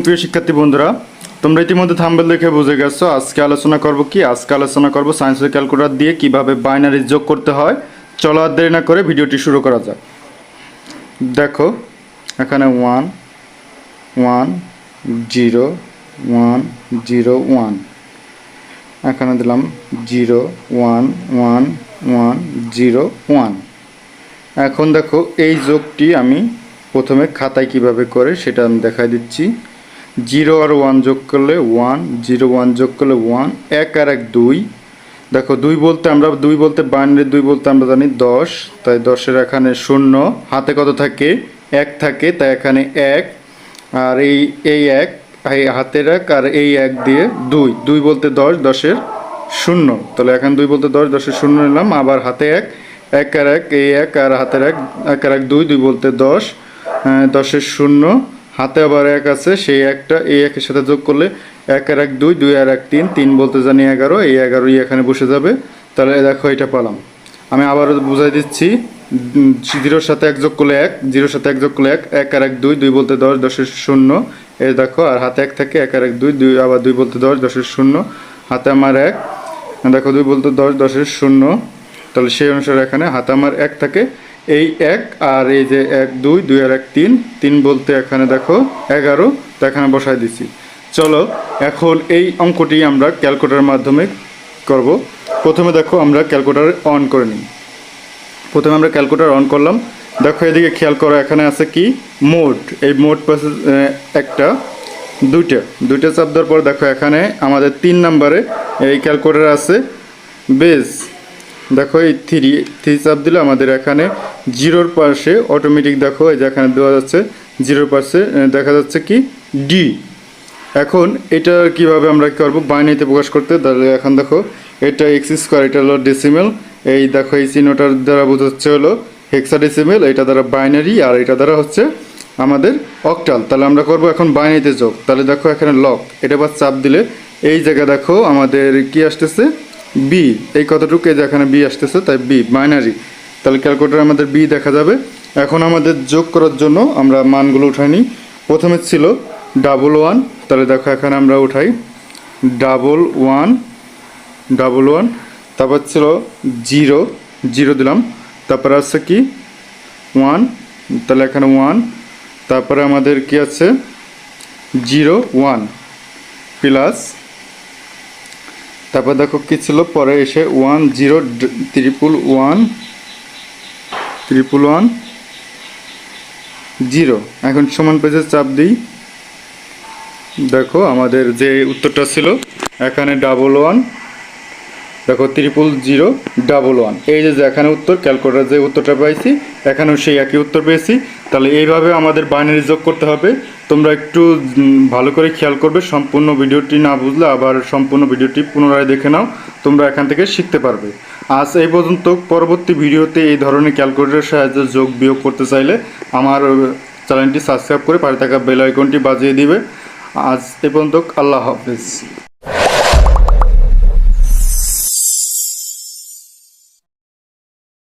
প্রিয় শিক্ষার্থী বন্ধুরা, তোমরা ইতিমধ্যে থাম্বনেল দেখে বুঝে গেছো আজকে আলোচনা করব কি। আজকে আলোচনা করব সায়েন্সের ক্যালকুলেটর দিয়ে কিভাবে বাইনারি যোগ করতে হয়। চলো আর দেরি না করে ভিডিওটি শুরু করা যাক। দেখো এখানে 1 1 0 1 0 1, এখানে দিলাম 0 1 1 1 0 1। এখন দেখো এই যোগটি আমি প্রথমে খাতায় কিভাবে করে সেটা আমি দেখাই দিচ্ছি। 0 আর 1 যোগ করলে 1, 0 1 যোগ করলে 1, 1 আর 1 2। দেখো 2 বলতে আমরা 2 বলতে বাইনারি 2 বলতে আমরা জানি 10, তাই 10-এর এখানে 0, হাতে কত থাকে 1 থাকে, তাই এখানে 1 আর এই 1 এই হাতের 1 আর এই 1 দিয়ে 2, 2 বলতে 10, 10-এর 0, তাহলে এখানে 2 বলতে 10, 10-এর 0 নিলাম। আবার হাতে 1, 1 আর 1 এই 1 আর হাতের 1, 1 আর 1 2, 2 বলতে 10, 10-এর 0, হাতে আবার 1 আছে, সেই 1টা এই 1-এর সাথে যোগ করলে 1 আর 1 2, 2 আর 1 3, 3 বলতে জানি 11, এই 11ই এখানে বসে যাবে। তাহলে দেখো এটা পেলাম। আমি আবারও বুঝাই দিচ্ছি, 0-এর সাথে 1 যোগ করলে 1, 0-এর সাথে 1 যোগ করলে 1, 1 আর 1 2, 2 বলতে 10, 10-এর 0, এই দেখো আর হাতে 1 থাকে, 1 আর 1 2, 2 আবার 2 বলতে 10, 10-এর 0, হাতে আমার 1, দেখো 2 বলতে 10, 10-এর 0, তাহলে সেই অনুসারে এখানে হাতে আমার 1 থাকে, এই 1 আর এই যে 1 2, 2 আর 1 3, 3 বলতে এখানে দেখো 11, তো এখানে বসাই দিছি। চলো এখন এই অঙ্কটি আমরা ক্যালকুলেটরের মাধ্যমে করব। প্রথমে দেখো আমরা ক্যালকুলেটর অন করে নিই। প্রথমে আমরা ক্যালকুলেটর অন করলাম। দেখো এদিকে খেয়াল করো, এখানে আছে কি মোড। এই মোড প্রসেস একটা দুইটা চাপ দেওয়ার পর দেখো এখানে আমাদের 3 নম্বরে এই ক্যালকুলেটর আছে বেস। দেখো এই 3 চাপ দিলে আমাদের এখানে 0-র পাশে অটোমেটিক দেখো এই যে এখানে দেওয়া যাচ্ছে 0-র পাশে দেখা যাচ্ছে কি ডি। এখন এটা কিভাবে আমরা করব বাইনারিতে প্রকাশ করতে, তাহলে এখন দেখো এটা x², এটা হলো ডেসিমেল, এই দেখো এই চিহ্নটার দ্বারা বোঝাচ্ছে হলো হেক্সাডেসিমেল, এটা দ্বারা বাইনারি, আর এটা দ্বারা হচ্ছে আমাদের অক্টাল। তাহলে আমরা করব এখন বাইনারিতে যোগ। তাহলে দেখো এখানে লক, এটা আবার চাপ দিলে এই জায়গা দেখো আমাদের কি আসতেছে বি, এই কতটুকু এই যে এখানে বি আসতেছে, তাই বি বাইনারি। তাহলে ক্যালকুলেটর আমাদের বি দেখা যাবে। এখন আমাদের যোগ করার জন্য আমরা মানগুলো উঠাই নিই। প্রথমে ছিল 11, তাহলে দেখো এখানে আমরা উঠাই 11, তারপর ছিল 0 দিলাম, তারপরে আছে কি 1, তাহলে এখানে 1, তারপরে আমাদের কি আছে 0 1 প্লাস, তারপর দেখো কি ছিল পরে এসে 1 0 1 0। এখন সমান পেজে চাপ দিই। দেখো আমাদের যে উত্তরটা ছিল এখানে 11, দেখো 000 11, এই যে এখানে উত্তর ক্যালকুলেটর যে উত্তরটা পাইছি এখানেও সেই একই উত্তর পেয়েছি। তাহলে এইভাবে আমাদের বাইনারি যোগ করতে হবে। তোমরা একটু ভালো করে খেয়াল করবে, সম্পূর্ণ ভিডিওটি না বুঝলে আবার সম্পূর্ণ ভিডিওটি পুনরায় দেখে নাও, তোমরা এখান থেকে শিখতে পারবে। আজ এই পর্যন্ত। পরবর্তী ভিডিওতে এই ধরনের ক্যালকুলেটরের সাহায্যে যোগ বিয়োগ করতে চাইলে আমার চ্যানেলটি সাবস্ক্রাইব করে পাশে থাকা বেল আইকনটি বাজিয়ে দিবে। আজ এই পর্যন্ত, আল্লাহ হাফেজ।